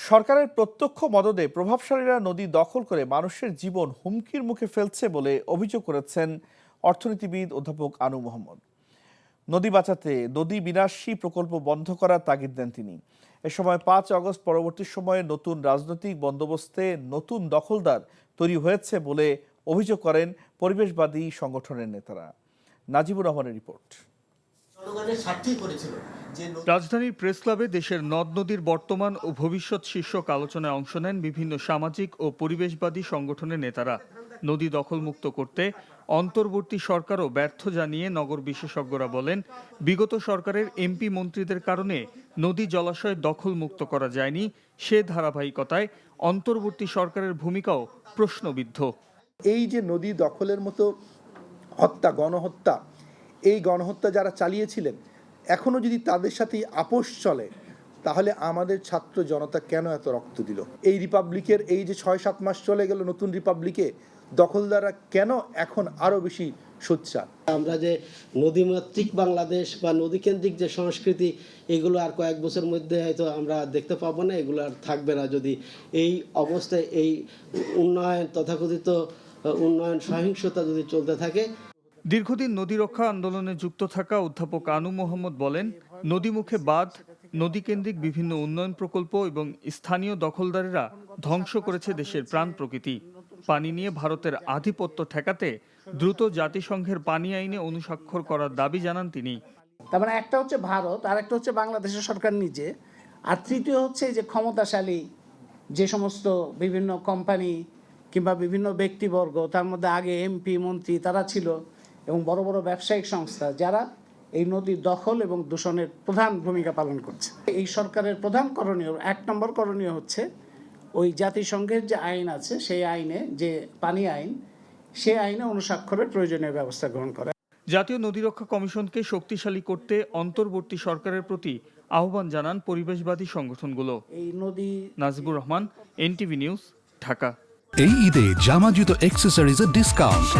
সরকারের প্রত্যক্ষ মদদে প্রভাবশালীরা নদী দখল করে মানুষের জীবন হুমকির মুখে ফেলছে বলে অভিযোগ করেছেন অর্থনীতিবিদ অধ্যাপক আনু মোহাম্মদ। নদী বাঁচাতে নদী বিনাশী প্রকল্প বন্ধ করার তাগিদ দেন তিনি। এ সময় 5 আগস্ট পরবর্তী সময়ে নতুন রাজনৈতিক বন্দোবস্তে নতুন দখলদার তৈরি হয়েছে বলে অভিযোগ করেন পরিবেশবাদী সংগঠনের নেতারা। নাজিবুর রহমানের রিপোর্ট। রাজধানীর প্রেস ক্লাবে দেশের নদ নদীর বর্তমান ও ভবিষ্যৎ শীর্ষক আলোচনায় অংশ নেন বিভিন্ন সামাজিক ও পরিবেশবাদী সংগঠনের নেতারা। নদী দখলমুক্ত করতে অন্তর্বর্তী সরকারও ব্যর্থ জানিয়ে নগর বিশেষজ্ঞরা বলেন, বিগত সরকারের এমপি মন্ত্রীদের কারণে নদী জলাশয় দখলমুক্ত করা যায়নি। সে ধারাবাহিকতায় অন্তর্বর্তী সরকারের ভূমিকাও প্রশ্নবিদ্ধ। এই যে নদী দখলের মতো হত্যা, গণহত্যা, এই গণহত্যা যারা চালিয়েছিলেন, এখনো যদি তাদের সাথে আপোষ চলে, তাহলে আমাদের ছাত্র জনতা কেন এত রক্ত দিল? এই রিপাবলিকের এই যে 6-7 মাস চলে গেল নতুন রিপাবলিকে, দখলদাররা কেন এখন আরো বেশি সোচ্চার? আমরা যে নদীমাতৃক বাংলাদেশ বা নদীকেন্দ্রিক যে সংস্কৃতি, এগুলো আর কয়েক বছর মধ্যে হয়তো আমরা দেখতে পাবো না, এগুলো আর থাকবে না যদি এই অবস্থায় এই উন্নয়ন, তথাকথিত উন্নয়ন সহিংসতা যদি চলতে থাকে। দীর্ঘদিন নদী রক্ষা আন্দোলনে যুক্ত থাকা অধ্যাপক আনু মোহাম্মদ বলেন, নদীমুখে বাঁধ, নদীকেন্দ্রিক বিভিন্ন উন্নয়ন প্রকল্প এবং স্থানীয় দখলদারেরা ধ্বংস করেছে দেশের প্রাণ প্রকৃতি। পানি নিয়ে ভারতের আধিপত্য ঠেকাতে দ্রুত জাতিসংঘের পানি আইনে অনুস্বাক্ষর করার দাবি জানান তিনি। তার মানে একটা হচ্ছে ভারত, আর একটা হচ্ছে বাংলাদেশের সরকার নিজে, আর তৃতীয় হচ্ছে যে ক্ষমতাশালী যে সমস্ত বিভিন্ন কোম্পানি কিংবা বিভিন্ন ব্যক্তিবর্গ, তার মধ্যে আগে এমপি মন্ত্রী তারা ছিল, এবং বড় বড় ব্যবসায়িক সংস্থা যারা এই নদীর দখল এবং দূষণের প্রধান ভূমিকা পালন করছে। এই সরকারের প্রধান করণীয়, 1 নম্বর করণীয় হচ্ছে ওই জাতিসংঘের যে আইন আছে, সেই আইনে, যে পানি আইন, সেই আইনে অনুস্বাক্ষরের প্রয়োজনীয় ব্যবস্থা গ্রহণ করা। জাতীয় নদী রক্ষা কমিশনকে শক্তিশালী করতে অন্তর্বর্তী সরকারের প্রতি আহ্বান জানান পরিবেশবাদী সংগঠনগুলো। এই নদী। Najibur Rahman, NTV news, Dhaka. এই ঈদে জামা জুতো অ্যাক্সেসরিজের ডিসকাউন্ট।